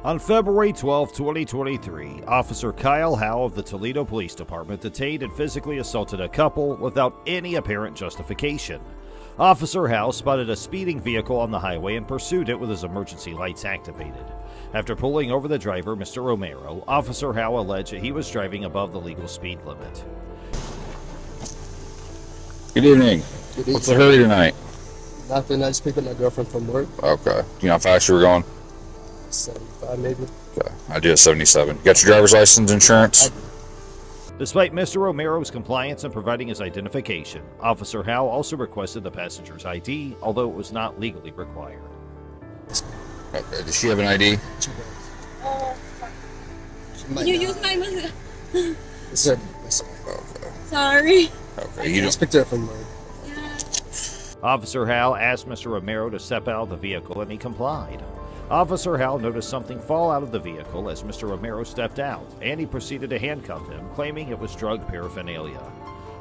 On February 12, 2023, Officer Kyle Howe of the Toledo Police Department detained and physically assaulted a couple without any apparent justification. Officer Howe spotted a speeding vehicle on the highway and pursued it with his emergency lights activated. After pulling over the driver, Mr. Romero, Officer Howe alleged that he was driving above the legal speed limit. Good evening. Good evening. What's the hurry tonight? Nothing. I just picked up my girlfriend from work. Okay. You know how fast you were going? 75 maybe. Okay. I do a 77. You got your driver's license, insurance? Despite Mr. Romero's compliance in providing his identification, Officer Howe also requested the passenger's ID, although it was not legally required. Okay. Does she have an ID? You use my music. Listen. Okay. Sorry. Okay. I You just don't. picked her up from work. Yeah. Officer Howe asked Mr. Romero to step out of the vehicle and he complied. Officer Howe noticed something fall out of the vehicle as Mr. Romero stepped out, and he proceeded to handcuff him, claiming it was drug paraphernalia.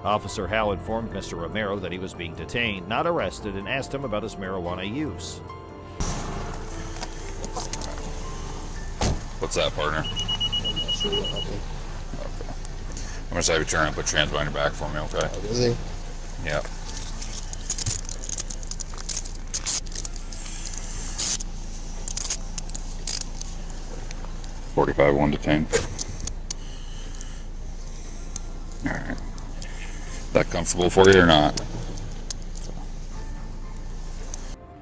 Officer Howe informed Mr. Romero that he was being detained, not arrested, and asked him about his marijuana use. What's that, partner? I'm not sure what happened. Okay. I'm going to have you turn and put your hands behind your back for me, okay? Oh, really? Yeah. $45 detained. Alright. That comfortable for you or not?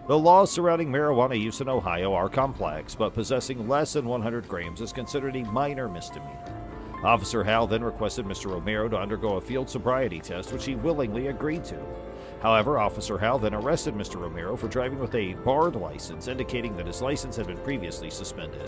The laws surrounding marijuana use in Ohio are complex, but possessing less than 100 grams is considered a minor misdemeanor. Officer Howe then requested Mr. Romero to undergo a field sobriety test, which he willingly agreed to. However, Officer Howe then arrested Mr. Romero for driving with a barred license, indicating that his license had been previously suspended.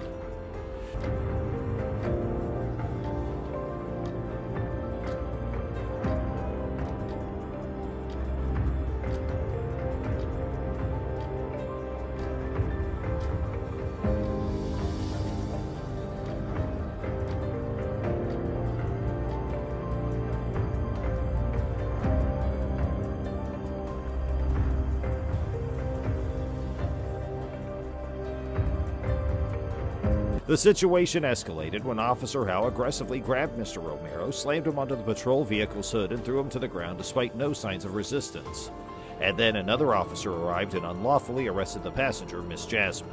The situation escalated when Officer Howe aggressively grabbed Mr. Romero, slammed him onto the patrol vehicle's hood, and threw him to the ground despite no signs of resistance. And then another officer arrived and unlawfully arrested the passenger, Miss Jasmine.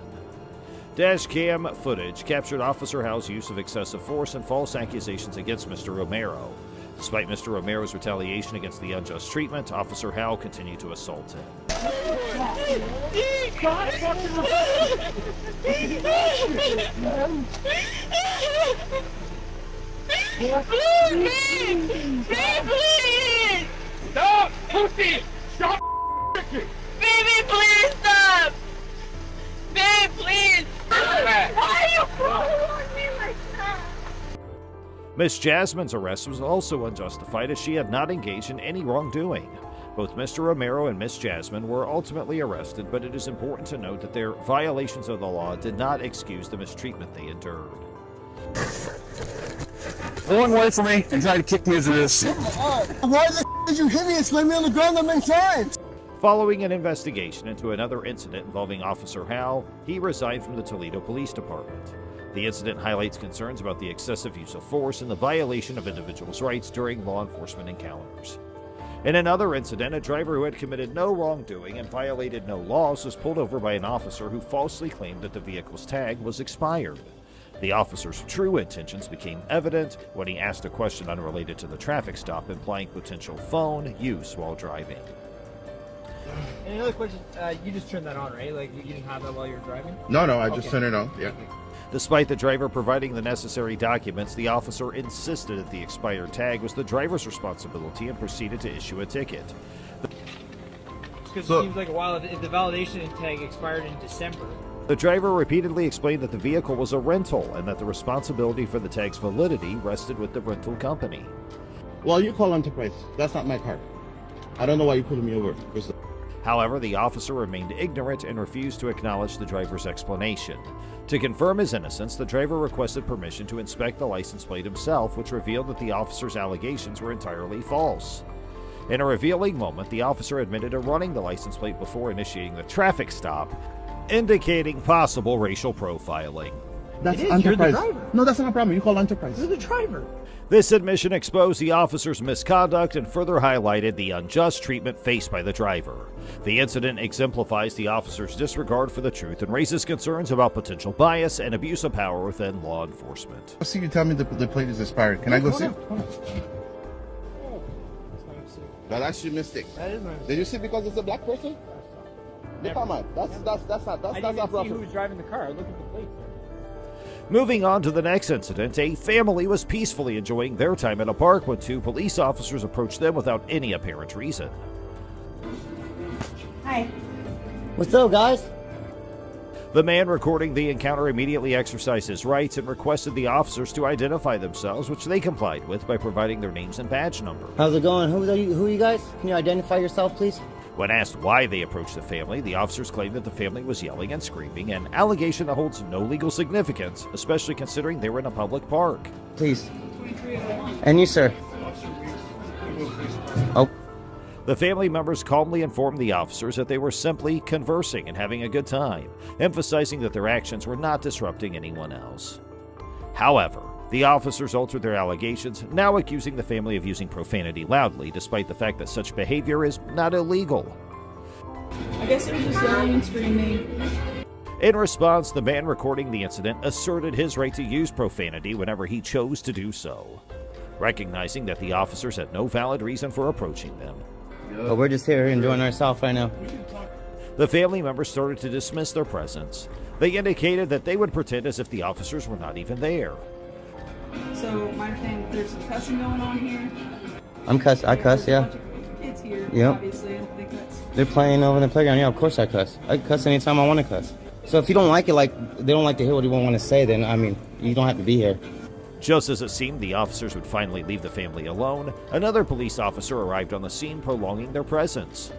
Dash cam footage captured Officer Howe's use of excessive force and false accusations against Mr. Romero. Despite Mr. Romero's retaliation against the unjust treatment, Officer Howe continued to assault him. Stop! Pussy! Stop! Baby, please stop! Babe, please! Why are you following me like that? Miss Jasmine's arrest was also unjustified as she had not engaged in any wrongdoing. Both Mr. Romero and Miss Jasmine were ultimately arrested, but it is important to note that their violations of the law did not excuse the mistreatment they endured. One way for me and try to kick me as it is. Why the did you hit me and slam me on the ground that many times? Following an investigation into another incident involving Officer Howe, he resigned from the Toledo Police Department. The incident highlights concerns about the excessive use of force and the violation of individuals' rights during law enforcement encounters. In another incident, a driver who had committed no wrongdoing and violated no laws was pulled over by an officer who falsely claimed that the vehicle's tag was expired. The officer's true intentions became evident when he asked a question unrelated to the traffic stop, implying potential phone use while driving. And another question, you just turned that on, right? Like, you didn't have that while you were driving? No, I just turned it on. Yeah. Despite the driver providing the necessary documents, the officer insisted that the expired tag was the driver's responsibility and proceeded to issue a ticket. Because it seems like a while, the validation tag expired in December. The driver repeatedly explained that the vehicle was a rental and that the responsibility for the tag's validity rested with the rental company. Well, you call Enterprise. That's not my car. I don't know why you pulling me over. However, the officer remained ignorant and refused to acknowledge the driver's explanation. To confirm his innocence, the driver requested permission to inspect the license plate himself, which revealed that the officer's allegations were entirely false. In a revealing moment, the officer admitted to running the license plate before initiating the traffic stop, indicating possible racial profiling. That's It is, you're the enterprise. driver. No, that's not a problem. You call enterprise. You're the driver. This admission exposed the officer's misconduct and further highlighted the unjust treatment faced by the driver. The incident exemplifies the officer's disregard for the truth and raises concerns about potential bias and abuse of power within law enforcement. I see you tell me the plate is expired. Can I go see? That's your mistake. That is my mistake. Did you see because it's a black person? Look how much. That's not I didn't even see who was driving the car. Look at the plate. Moving on to the next incident, a family was peacefully enjoying their time at a park when two police officers approached them without any apparent reason. Hi. What's up, guys? The man recording the encounter immediately exercised his rights and requested the officers to identify themselves, which they complied with by providing their names and badge number. How's it going? Who are you guys? Can you identify yourself, please? When asked why they approached the family, the officers claimed that the family was yelling and screaming, an allegation that holds no legal significance, especially considering they were in a public park. Please. And you, sir? Oh. The family members calmly informed the officers that they were simply conversing and having a good time, emphasizing that their actions were not disrupting anyone else. However, the officers altered their allegations, now accusing the family of using profanity loudly, despite the fact that such behavior is not illegal. I guess it was just yelling and screaming. In response, the man recording the incident asserted his right to use profanity whenever he chose to do so, recognizing that the officers had no valid reason for approaching them. But we're just here enjoying ourselves right now. The family members started to dismiss their presence. They indicated that they would pretend as if the officers were not even there. So, my understanding, there's some cussing going on here. I cuss, yeah. There's a bunch of kids here, Yep. obviously, and they cuss. They're playing over the playground. Yeah, of course I cuss. I cuss anytime I want to cuss. So if you don't like it, like they don't like to hear what you want to say, then I mean, you don't have to be here. Just as it seemed the officers would finally leave the family alone, another police officer arrived on the scene, prolonging their presence.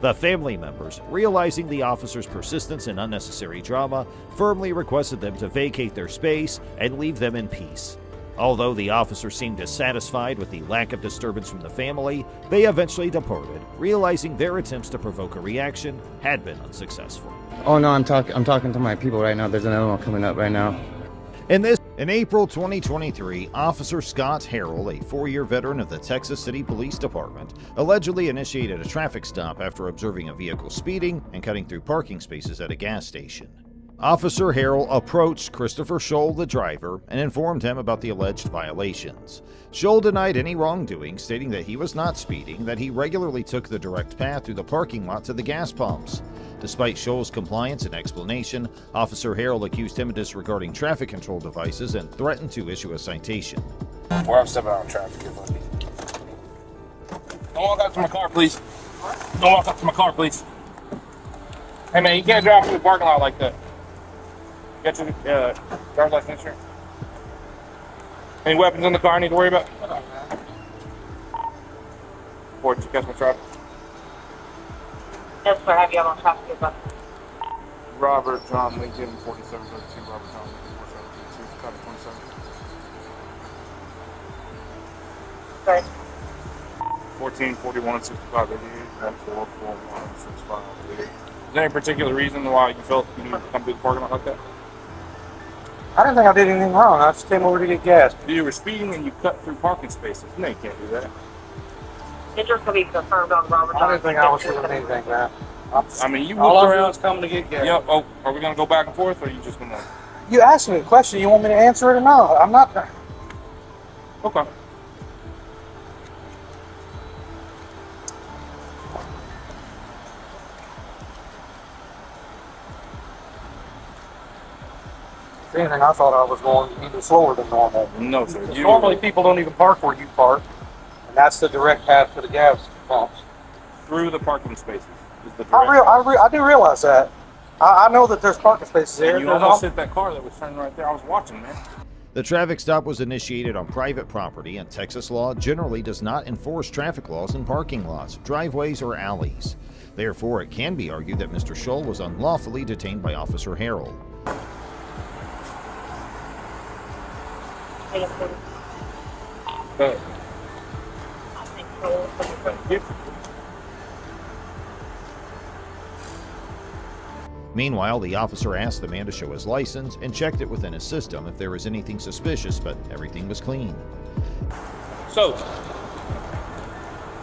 The family members, realizing the officers' persistence in unnecessary drama, firmly requested them to vacate their space and leave them in peace. Although the officers seemed dissatisfied with the lack of disturbance from the family, they eventually departed, realizing their attempts to provoke a reaction had been unsuccessful. Oh no, I'm talking to my people right now. There's another one coming up right now. In April 2023, Officer Scott Harrell, a 4-year veteran of the Texas City Police Department, allegedly initiated a traffic stop after observing a vehicle speeding and cutting through parking spaces at a gas station. Officer Harrell approached Christopher Scholl, the driver, and informed him about the alleged violations. Scholl denied any wrongdoing, stating that he was not speeding, that he regularly took the direct path through the parking lot to the gas pumps. Despite Scholl's compliance and explanation, Officer Harrell accused him of disregarding traffic control devices and threatened to issue a citation. Where I'm stepping out of traffic here, buddy. Don't walk up to my car, please. Don't walk up to my car, please. Hey, man, you can't drive through the parking lot like that. Got your driver's license here? Any weapons in the car I need to worry about? Or did you catch my traffic? Yes, sir. Have you on traffic, bus? Robert John Lincoln, 4732, Robert John Lincoln, 4732, traffic 27. Sorry. 14, 41, 65, 88, 14, 41, 65, 88. Is there any particular reason why you felt you needed to come through the parking lot like that? I didn't think I did anything wrong. I just came over to get gas. You were speeding and you cut through parking spaces. No, you can't do that. It just to be confirmed on Robert. I didn't think I was doing anything, man. I mean, you All looked I'm doing around. is coming to get gas. Yep. Oh, are we gonna go back and forth, or are you just gonna? You asked me a question. You want me to answer it or not? I'm not. Okay. If anything, I thought I was going even slower than normal. No, sir. You Normally, people don't even park where you park, and that's the direct path to the gas pumps. through the parking spaces. Is the I do realize that. I know that there's parking spaces there. And you almost hit that car that was turning right there. I was watching, man. The traffic stop was initiated on private property, and Texas law generally does not enforce traffic laws in parking lots, driveways, or alleys. Therefore, it can be argued that Mr. Scholl was unlawfully detained by Officer Harrell. Thank you. Meanwhile, the officer asked the man to show his license and checked it within his system if there was anything suspicious, but everything was clean. So,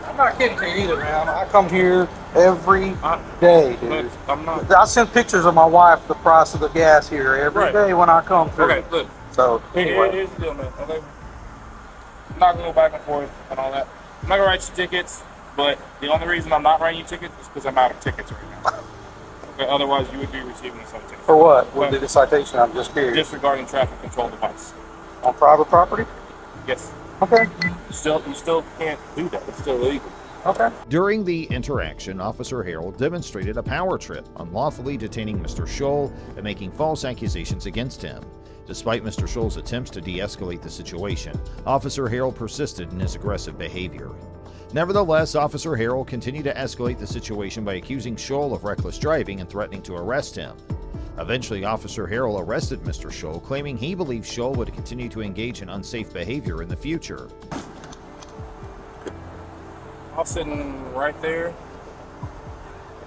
I'm not kidding to you either, man. I come here every day, dude. I'm not. I send pictures of my wife the price of the gas here every day when I come through. Okay, look. So, anyway. Here's the deal, man. Okay. I'm not gonna go back and forth and all that. I'm not gonna write you tickets, but the only reason I'm not writing you tickets is because I'm out of tickets right now. Okay, otherwise you would be receiving some tickets. For what? What did the citation? I'm just curious. Disregarding traffic control device. On private property? Yes. Okay. You still can't do that. It's still illegal. Okay. During the interaction, Officer Harrell demonstrated a power trip, unlawfully detaining Mr. Scholl and making false accusations against him. Despite Mr. Scholl's attempts to de-escalate the situation, Officer Harrell persisted in his aggressive behavior. Nevertheless, Officer Harrell continued to escalate the situation by accusing Scholl of reckless driving and threatening to arrest him. Eventually, Officer Harrell arrested Mr. Scholl, claiming he believed Scholl would continue to engage in unsafe behavior in the future. I was sitting right there.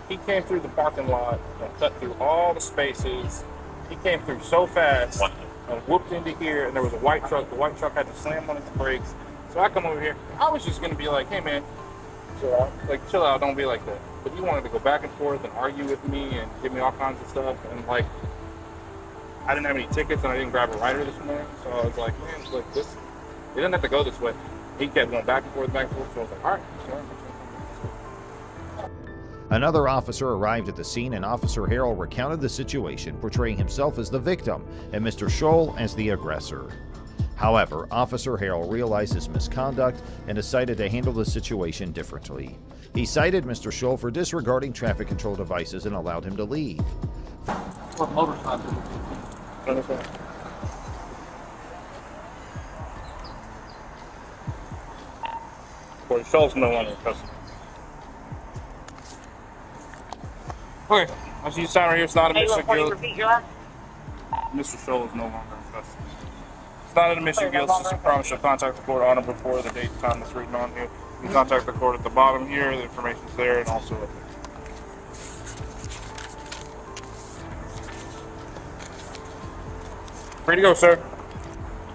He came through the parking lot and cut through all the spaces. He came through so fast and whooped into here, and there was a white truck. The white truck had to slam on its brakes. So I come over here. I was just gonna be like, "Hey man, chill out. Like chill out. Don't be like that." But you wanted to go back and forth and argue with me and give me all kinds of stuff. And like, I didn't have any tickets and I didn't grab a rider this morning. So I was like, "Man, look, this. It didn't have to go this way." He kept going back and forth, back and forth. So I was like, "All right." Another officer arrived at the scene, and Officer Harrell recounted the situation, portraying himself as the victim and Mr. Scholl as the aggressor. However, Officer Harrell realized his misconduct and decided to handle the situation differently. He cited Mr. Scholl for disregarding traffic control devices and allowed him to leave. What motorcycle? Well, Scholl's no longer in custody. Okay, I see you sign right here. It's not a admission of guilt. Mr. Scholl is no longer in custody. It's not an admission of guilt. It's just a promise to contact the court on or before the date and time that's written on here. You can contact the court at the bottom here. The information's there and also up there. Free to go, sir.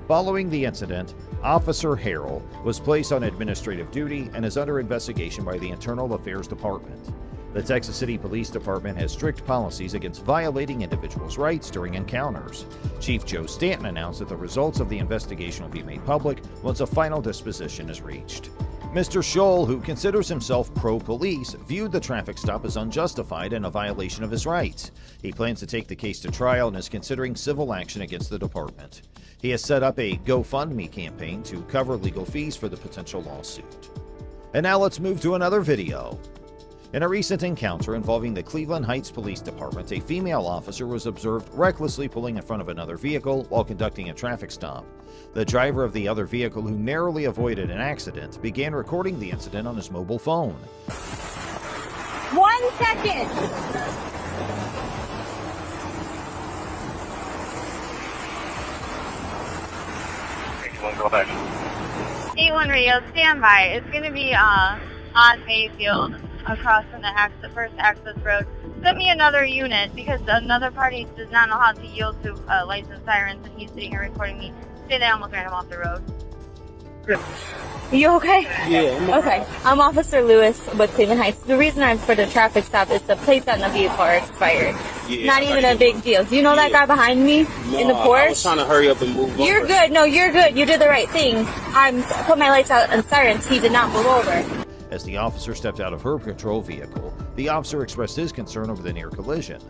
Following the incident, Officer Harrell was placed on administrative duty and is under investigation by the Internal Affairs Department. The Texas City Police Department has strict policies against violating individuals' rights during encounters. Chief Joe Stanton announced that the results of the investigation will be made public once a final disposition is reached. Mr. Scholl, who considers himself pro-police, viewed the traffic stop as unjustified and a violation of his rights. He plans to take the case to trial and is considering civil action against the department. He has set up a GoFundMe campaign to cover legal fees for the potential lawsuit. And now let's move to another video. In a recent encounter involving the Cleveland Heights Police Department, a female officer was observed recklessly pulling in front of another vehicle while conducting a traffic stop. The driver of the other vehicle, who narrowly avoided an accident, began recording the incident on his mobile phone. 1 second! Go back. 8-1 radio, stand by. It's going to be on Mayfield across from the first access road. Send me another unit because another party does not know how to yield to lights and sirens, and he's sitting here recording me. Say that, I'm looking at him off the road. You okay? Yeah. Okay. I'm Officer Lewis with Cleveland Heights. The reason I'm for the traffic stop is the plates on the vehicle are expired. Yeah, not even a big deal. Do you know that guy behind me in the Porsche? I was trying to hurry up and move You're over. good. No, you're good. You did the right thing. I put my lights out and sirens. He did not move over. As the officer stepped out of her patrol vehicle, the officer expressed his concern over the near collision.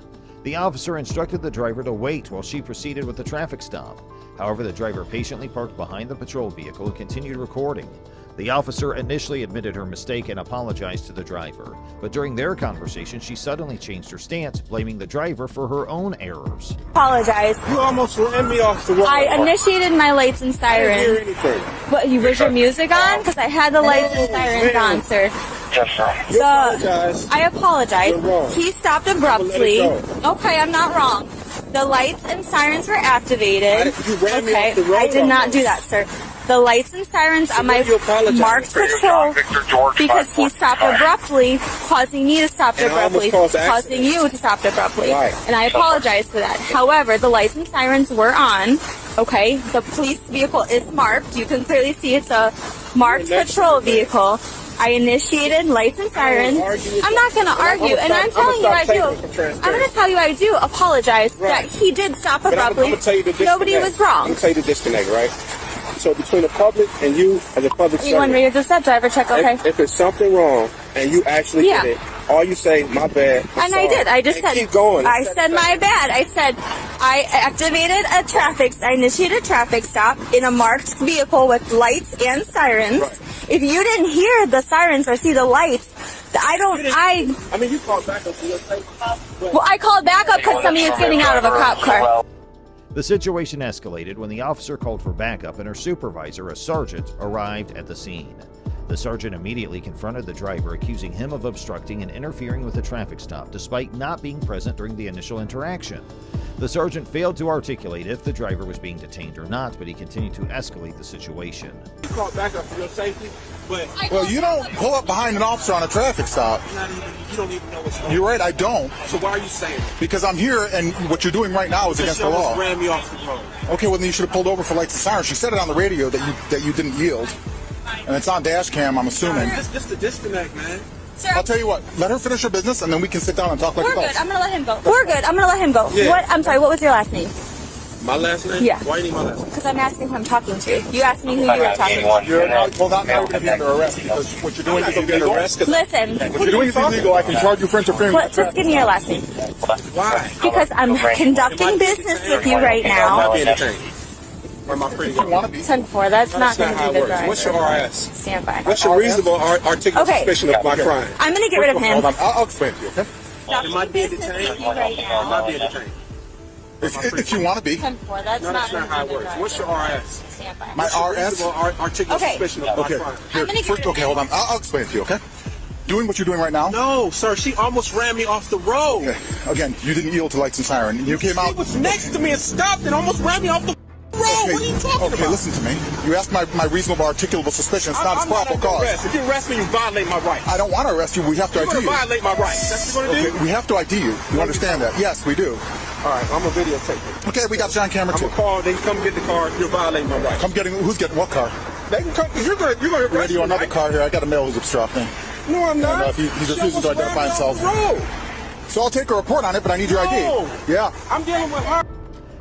The officer instructed the driver to wait while she proceeded with the traffic stop. However, the driver patiently parked behind the patrol vehicle and continued recording. The officer initially admitted her mistake and apologized to the driver, but during their conversation, she suddenly changed her stance, blaming the driver for her own errors. Apologize. You almost ran me off the wall. I initiated my lights and sirens. I didn't hear anything. What, was your music on? Because I had the lights and sirens on, sir. You apologize. I apologize. You're wrong. He stopped abruptly. Let it Okay, I'm not wrong. The lights and sirens were activated. You ran me Okay, off the road I did not do that, sir. The lights and sirens on my marked patrol because he stopped abruptly, causing me to stop abruptly, causing you to stop abruptly. And I apologize for that. However, the lights and sirens were on. Okay, the police vehicle is marked. You can clearly see it's a marked patrol vehicle. I initiated lights and sirens. I'm not going to argue, and I'm telling you I do. I'm going to tell you I do apologize that he did stop abruptly. Nobody was wrong. I'm going to tell you the disconnect, right? So between the public and you as a public servant. You want me to do that driver check, okay? If it's something wrong and you actually did it, all you say, my bad. And I did. I just said, keep going. I said my bad. I said I activated I initiated a traffic stop in a marked vehicle with lights and sirens. Right. If you didn't hear the sirens or see the lights, I mean, you called back up for your safety. Well, I called back up because somebody is getting out of a cop car. The situation escalated when the officer called for backup and her supervisor, a sergeant, arrived at the scene. The sergeant immediately confronted the driver, accusing him of obstructing and interfering with the traffic stop, despite not being present during the initial interaction. The sergeant failed to articulate if the driver was being detained or not, but he continued to escalate the situation. You called back up for your safety, but Well, you don't pull up behind an officer on a traffic stop. you don't even know what's going on. You're right, I don't. So why are you saying that? Because I'm here, and what you're doing right now is against the law. Ran me off the road. Okay, well then you should have pulled over for lights and sirens. She said it on the radio that you didn't yield, and it's on dash cam, I'm assuming. This the disconnect, man. Sir, I'll tell you what. Let her finish her business, and then we can sit down and talk like we're adults. good. I'm going to let him go. We're good. I'm going to let him go. Yeah. What? I'm sorry, what was your last name? My last name? Yeah. Why do you need my last name? Because I'm asking who I'm talking to. You asked me who you were talking to. Well, now you're going to be under arrest because what you're doing is illegal. Listen. What you're doing is illegal. I can charge you for interfering with Just give me your last name. Why? Because I'm conducting business with you right I'm now. not being detained. Or am I free to go? 10-4, that's not going to how be it the works. driver. What's your RS? Stand by. What's your reasonable articulate suspicion of my crime? I'm going to get rid of him. Hold on. I'll explain to you, okay? Am I being detained? Right now. Am I being detained? If you want to be. 10-4, that's No, that's not how it gonna be the works. driver. What's your RS? Stand by. My RS? Articulate Okay. suspicion of my Okay. crime. I'm gonna get rid of Hold on. I'll explain it to you, okay? Doing what you're doing right now. No, sir, she almost ran me off the road. Okay. Again, you didn't yield to lights and siren. You came out. She was next to me and stopped and almost ran me off the road. What are you talking Okay, about? listen to me. You asked my reasonable articulable suspicion. It's not a probable cause. If you arrest me, you violate my rights. I don't want to arrest you. We have to You're ID going to you. violate my rights. That's what you're going to do? Okay, we have to ID you. You understand that? Yes, we do. All right, I'm going to videotape it. Okay, we got you on camera I'm too. going to call. They can come get the car. You're violating my rights. Who's getting what car? They can come. You're going to We're gonna arrest do me, another right? car here. I got a male who's obstructing. No, I'm not. No, he refuses to identify himself. Road. So I'll take a report on it, but I need your ID. No. Yeah. I'm dealing with her.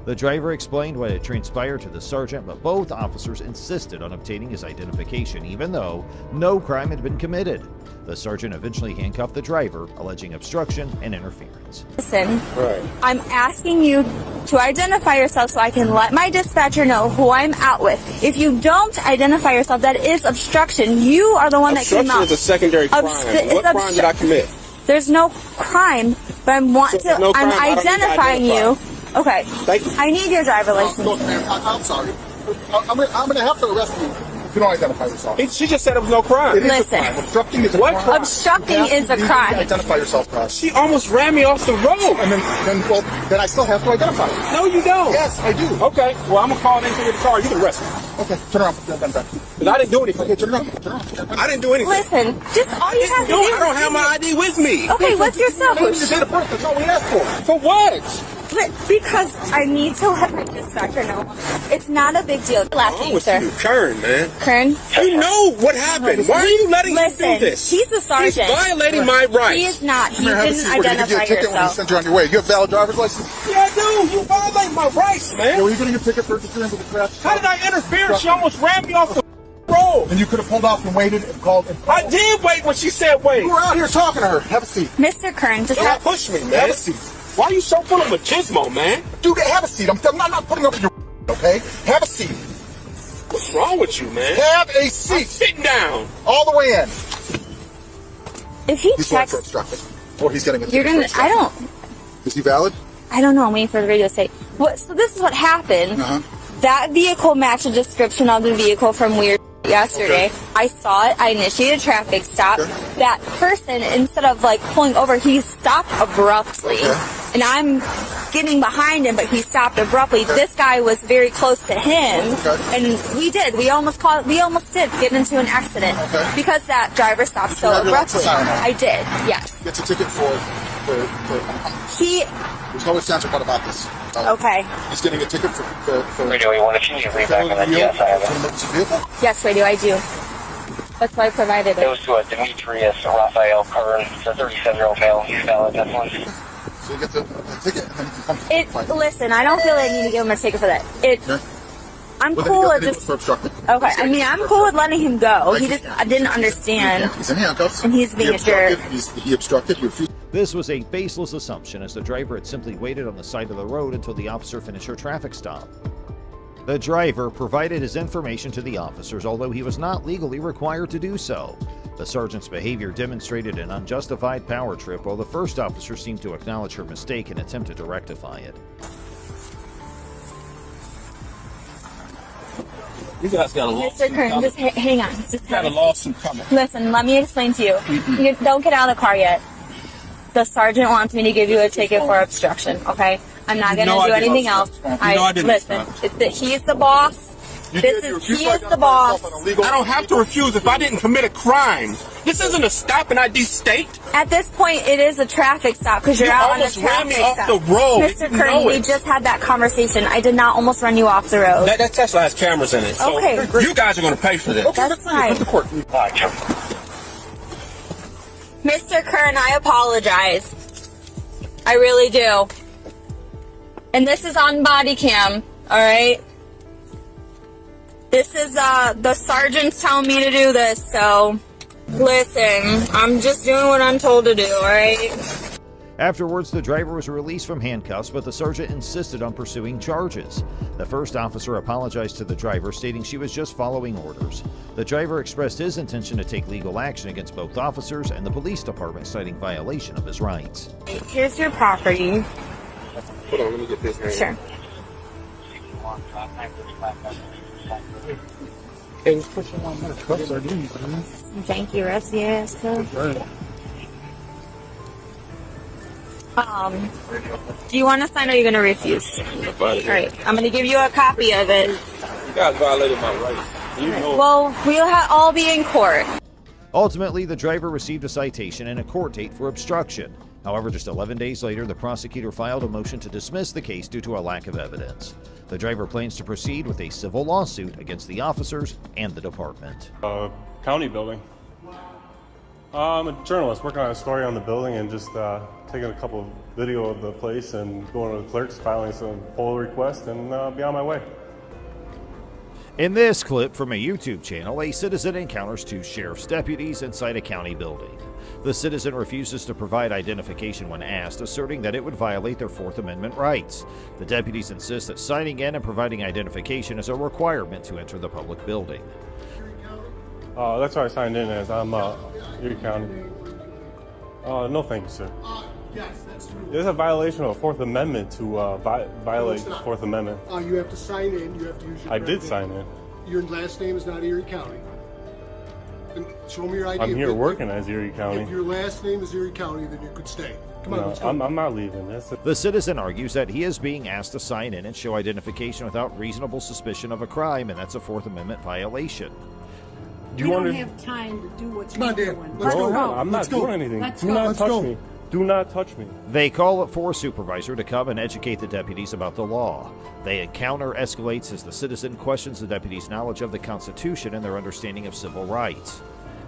The driver explained what had transpired to the sergeant, but both officers insisted on obtaining his identification, even though no crime had been committed. The sergeant eventually handcuffed the driver, alleging obstruction and interference. Listen, Right. I'm asking you to identify yourself so I can let my dispatcher know who I'm out with. If you don't identify yourself, that is obstruction. You are the one that came out. Obstruction is a secondary crime. It's What crime did I commit? There's no crime, but I'm I don't need to identifying you. identify. Okay. Thank you. I need your driver license. Look, man, I'm sorry. I'm going to have to arrest you if you don't identify yourself. She just said it was no crime. It is Listen. a crime. Obstructing is a What crime. crime? Obstructing You have is a to- you crime. need to Identify yourself, Chris. She almost ran me off the road. And then I still have to identify you. No, you don't. Yes, I do. Okay. Well, I'm gonna call in to the car. You can arrest me. Okay, turn around. Put that gun back. Because I didn't do anything. Okay, turn around. Turn around. I didn't do anything. Listen, just all you have to do I don't have my ID with me. Okay, what's your cell phone? Date of birth. That's all we asked for. For what? Because I need to let my dispatcher know. It's not a big deal. Last name, sir. Kern, man. Kern? You know what happened. Why are you letting him do this? He's the sergeant. He's violating my rights. He is not. You Come here, have a didn't seat. We're going to give you a identify ticket when we yourself. send you on your way. You have valid driver's license? Yeah, I do. You violate my rights, man. Yeah, well, you're getting a ticket for interfering with the crash. How did I interfere? She almost ran me off the road. And you could have pulled off and waited and called. I did wait when she said wait. You were out here talking to her. Have a seat. Mr. Kern, just Don't push me, man. Have a seat. Why are you so full of machismo, man? Dude, have a seat. I'm not putting up with your okay? Have a seat. What's wrong with you, man? Have a seat. I'm sitting down. All the way in. if he He's going checks, for obstructing. Or he's getting a you're ticket gonna. for I obstructing. don't. Is he valid? I don't know. I'm waiting for the radio to say. What? So this is what happened. That vehicle matched the description of the vehicle from Weird yesterday. Okay. I saw it. I initiated a traffic stop. Okay. That person, instead of like pulling over, he stopped abruptly. Okay. And I'm getting behind him, but he stopped abruptly. This guy was very close to him, and we almost did get into an accident because that driver stopped so abruptly. I did, yes. Gets a ticket for there's no sense about this. Okay. He's getting a ticket for Radio, you want to change your back on that? Yes, I have it. Emergency vehicle? Yes, Radio, I do. That's why I provided it. It was to a Demetrius Raphael Kern, a 37-year-old male. He's valid. That's one. So you get the ticket, and then you can come to the Listen, I don't feel like I need to give him a ticket for that. I'm cool with just. Okay, I mean, I'm cool with letting him go. I didn't understand. He's in handcuffs. And he's being a jerk. He obstructed. He refused. This was a baseless assumption, as the driver had simply waited on the side of the road until the officer finished her traffic stop. The driver provided his information to the officers, although he was not legally required to do so. The sergeant's behavior demonstrated an unjustified power trip, while the first officer seemed to acknowledge her mistake and attempted to rectify it. You guys got a lawsuit Mr. Kern, just hang on. Just got a lawsuit coming. Listen, let me explain to you. You don't get out of the car yet. The sergeant wants me to give you a ticket for obstruction, okay? I'm not going to do anything else. Listen, he's the boss. He is the boss. I don't have to refuse if I didn't commit a crime. This isn't a stop and ID state. At this point, it is a traffic stop because you're out on a traffic stop. Off the road. Mr. Kern, we just had that conversation. I did not almost run you off the road. That Tesla has cameras in it. So okay. You guys are going to pay for this. That's fine. Mr. Kern, I apologize. I really do. And this is on body cam, alright? This is, the sergeant's telling me to do this, so listen, I'm just doing what I'm told to do, alright? Afterwards, the driver was released from handcuffs, but the sergeant insisted on pursuing charges. The first officer apologized to the driver, stating she was just following orders. The driver expressed his intention to take legal action against both officers and the police department, citing violation of his rights. Here's your property. Hold on, let me get this here. Sure. Hey, let's push him on my cuffs are these, man. Janky, rusty ass cuff. Do you want to sign or are you going to refuse? Alright, I'm going to give you a copy of it. You guys violated my rights. You know. Well, we'll all be in court. Ultimately, the driver received a citation and a court date for obstruction. However, just 11 days later, the prosecutor filed a motion to dismiss the case due to a lack of evidence. The driver plans to proceed with a civil lawsuit against the officers and the department. County building. I'm a journalist working on a story on the building and just taking a couple of video of the place and going to the clerks, filing some poll request, and be on my way. In this clip from a YouTube channel, a citizen encounters two sheriff's deputies inside a county building. The citizen refuses to provide identification when asked, asserting that it would violate their Fourth Amendment rights. The deputies insist that signing in and providing identification is a requirement to enter the public building. That's why I signed in as. I'm Erie County. No thank you, sir. Yes, that's true. There's a violation of the Fourth Amendment to violate the Fourth Amendment. You have to sign in. You have to use your I did sign in. Your last name is not Erie County. And show me your ID. I'm here working as Erie County. If your last name is Erie County, then you could stay. Come on, let's go. I'm not leaving. The citizen argues that he is being asked to sign in and show identification without reasonable suspicion of a crime, and that's a Fourth Amendment violation. You don't have time to do what you're doing. Let's go. I'm not doing anything. Do not touch me. Do not touch me. They call for a supervisor to come and educate the deputies about the law. The encounter escalates as the citizen questions the deputies' knowledge of the Constitution and their understanding of civil rights.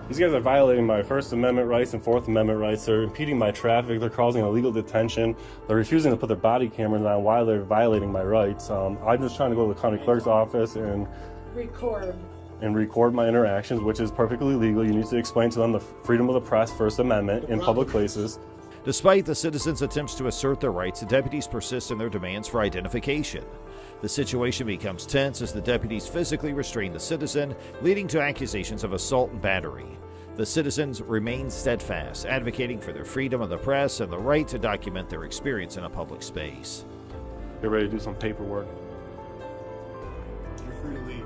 These guys are violating my First Amendment rights and Fourth Amendment rights. They're impeding my traffic. They're causing illegal detention. They're refusing to put their body cameras on while they're violating my rights. I'm just trying to go to the county clerk's office and record my interactions, which is perfectly legal. You need to explain to them the freedom of the press, First Amendment, in public places. Despite the citizens' attempts to assert their rights, the deputies persist in their demands for identification. The situation becomes tense as the deputies physically restrain the citizen, leading to accusations of assault and battery. The citizens remain steadfast, advocating for their freedom of the press and the right to document their experience in a public space. Get ready to do some paperwork. You're free to leave.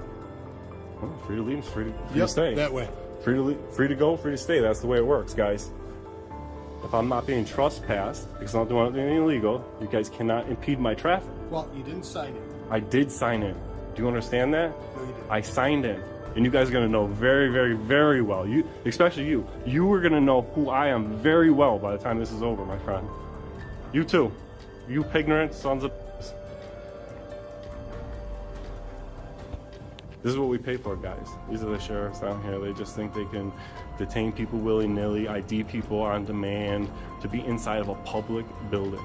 Free to leave, free to stay. That way. Free to leave, free to go, free to stay. That's the way it works, guys. If I'm not being trespassed because I'm not doing anything illegal, you guys cannot impede my traffic. Well, you didn't sign it. I did sign in. Do you understand that? No, you didn't. I signed in. And you guys are going to know very, very, very well. You, especially you. You are going to know who I am very well by the time this is over, my friend. You too. You ignorant sons of... This is what we pay for, guys. These are the sheriffs out here. They just think they can detain people willy-nilly, ID people on demand, to be inside of a public building.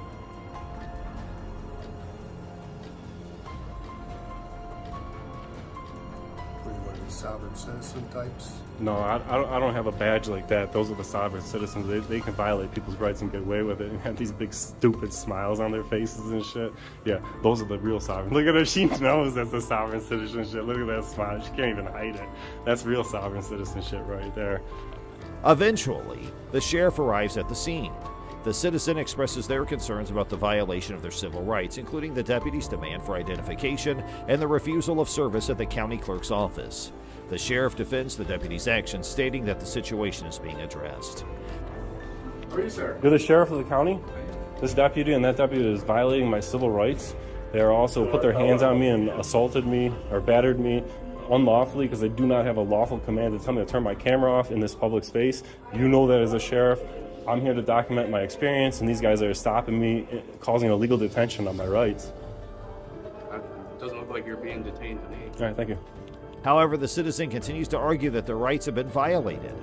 Sovereign citizen types? No, I don't have a badge like that. Those are the sovereign citizens. They can violate people's rights and get away with it and have these big stupid smiles on their faces and shit. Yeah, those are the real sovereign. Look at her. She knows that's the sovereign citizenship. Look at that smile. She can't even hide it. That's real sovereign citizenship right there. Eventually, the sheriff arrives at the scene. The citizen expresses their concerns about the violation of their civil rights, including the deputy's demand for identification and the refusal of service at the county clerk's office. The sheriff defends the deputy's actions, stating that the situation is being addressed. Who are you, sir? You're the sheriff of the county? This deputy and that deputy is violating my civil rights. They are also put their hands on me and assaulted me or battered me unlawfully because they do not have a lawful command to tell me to turn my camera off in this public space. You know that as a sheriff. I'm here to document my experience, and these guys are stopping me, causing illegal detention on my rights. It doesn't look like you're being detained to me. All right, thank you. However, the citizen continues to argue that their rights have been violated.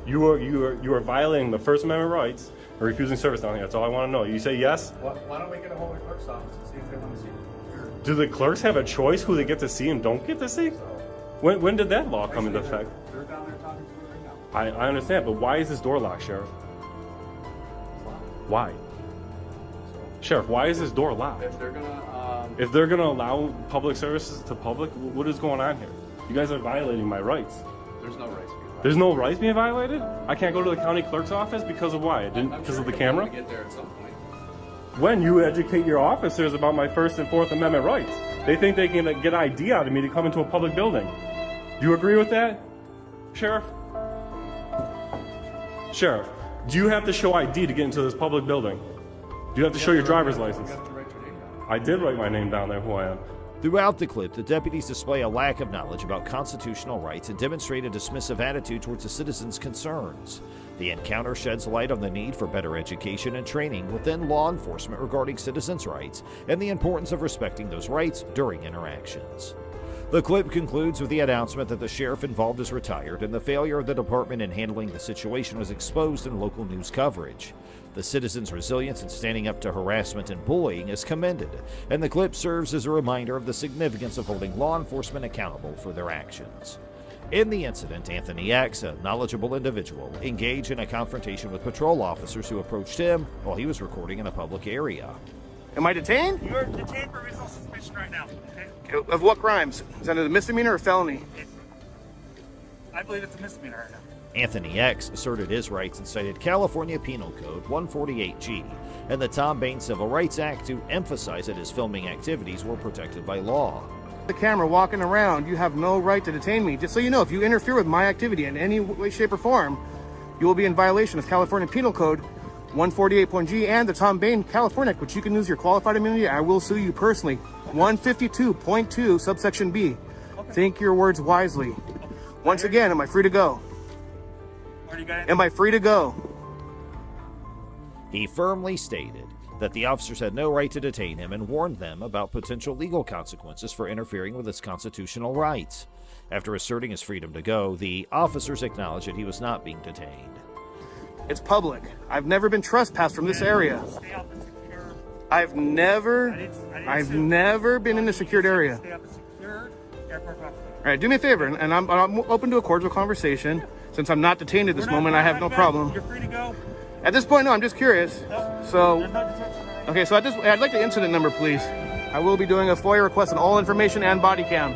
You are violating the First Amendment rights or refusing service down here. That's all I want to know. You say yes? Why don't we get a hold of the clerk's office and see if they want to see you? Do the clerks have a choice who they get to see and don't get to see? When did that law come into effect? They're down there talking to her right now. I understand, but why is this door locked, Sheriff? Why? Sheriff, why is this door locked? If they're gonna allow public services to public, what is going on here? You guys are violating my rights. There's no rights being violated. There's no rights being violated? I can't go to the county clerk's office because of why? Because of the camera? I'm get there at some point. When you educate your officers about my First and Fourth Amendment rights, they think they can get ID out of me to come into a public building. Do you agree with that, Sheriff? Sheriff, do you have to show ID to get into this public building? Do you have to show your driver's license? I did write my name down there, who I am. Throughout the clip, the deputies display a lack of knowledge about constitutional rights and demonstrate a dismissive attitude towards the citizens' concerns. The encounter sheds light on the need for better education and training within law enforcement regarding citizens' rights and the importance of respecting those rights during interactions. The clip concludes with the announcement that the sheriff involved is retired and the failure of the department in handling the situation was exposed in local news coverage. The citizens' resilience in standing up to harassment and bullying is commended, and the clip serves as a reminder of the significance of holding law enforcement accountable for their actions. In the incident, Anthony X, a knowledgeable individual, engaged in a confrontation with patrol officers who approached him while he was recording in a public area. Am I detained? You are detained for reasonable suspicion right now. Okay? Of what crimes? Is that a misdemeanor or felony? I believe it's a misdemeanor right now. Anthony X asserted his rights and cited California Penal Code 148G and the Tom Bain Civil Rights Act to emphasize that his filming activities were protected by law. The camera walking around, you have no right to detain me. Just so you know, if you interfere with my activity in any way, shape, or form, you will be in violation of California Penal Code 148.G and the Tom Bain California Act, which you can use your qualified immunity. I will sue you personally. 152.2 subsection B. Okay. Think your words wisely. Okay. Once again, am I free to go? Am I free to go? He firmly stated that the officers had no right to detain him and warned them about potential legal consequences for interfering with his constitutional rights. After asserting his freedom to go, the officers acknowledged that he was not being detained. It's public. I've never been trespassed from this area. I've never been in a secured area. All right, do me a favor, and I'm open to a cordial conversation. Since I'm not detained at this moment, I have no problem. You're free to go. At this point, no, I'm just curious. Okay, so I'd like the incident number, please. I will be doing a FOIA request on all information and body cam.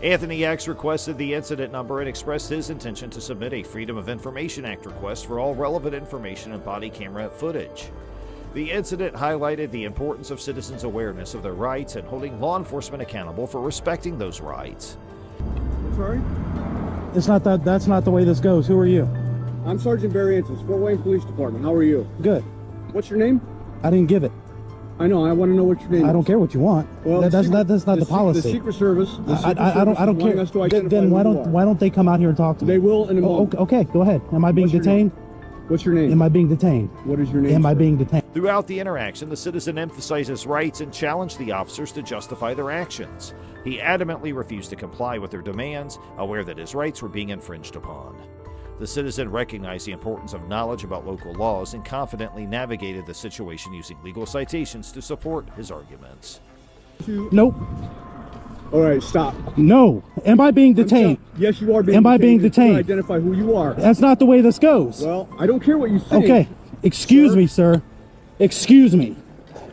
Anthony X requested the incident number and expressed his intention to submit a Freedom of Information Act request for all relevant information and body camera footage. The incident highlighted the importance of citizens' awareness of their rights and holding law enforcement accountable for respecting those rights. Sorry? It's not that. That's not the way this goes. Who are you? I'm Sergeant Barry Antis, Fort Wayne Police Department. How are you? Good. What's your name? I didn't give it. I know. I want to know what your name is. I don't care what you want. Well, that's not the policy. The Secret Service. I don't care. Then why don't they come out here and talk to me? They will in a moment. Okay, go ahead. Am I being detained? What's your name? Am I being detained? What is your name? Am I being detained? Throughout the interaction, the citizen emphasized his rights and challenged the officers to justify their actions. He adamantly refused to comply with their demands, aware that his rights were being infringed upon. The citizen recognized the importance of knowledge about local laws and confidently navigated the situation using legal citations to support his arguments. Nope. All right, stop. No. Am I being detained? Yes, you are being detained. Am I being detained? Identify who you are. That's not the way this goes. Well, I don't care what you think. Okay. Excuse me, sir. Excuse me.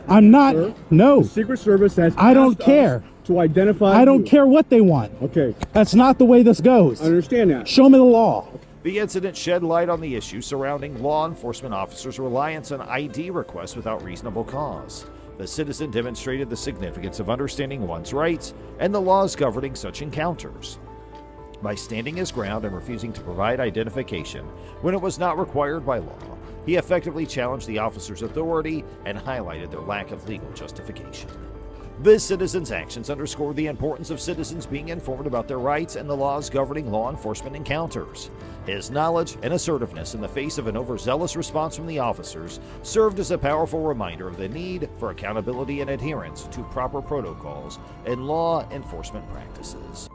I'm not. Sir, no. The Secret Service has I don't care. To identify I don't you. care what they want. Okay. That's not the way this goes. I understand that. Show me the law. The incident shed light on the issue surrounding law enforcement officers' reliance on ID requests without reasonable cause. The citizen demonstrated the significance of understanding one's rights and the laws governing such encounters. By standing his ground and refusing to provide identification when it was not required by law, he effectively challenged the officer's authority and highlighted their lack of legal justification. This citizen's actions underscore the importance of citizens being informed about their rights and the laws governing law enforcement encounters. His knowledge and assertiveness in the face of an overzealous response from the officers served as a powerful reminder of the need for accountability and adherence to proper protocols and law enforcement practices.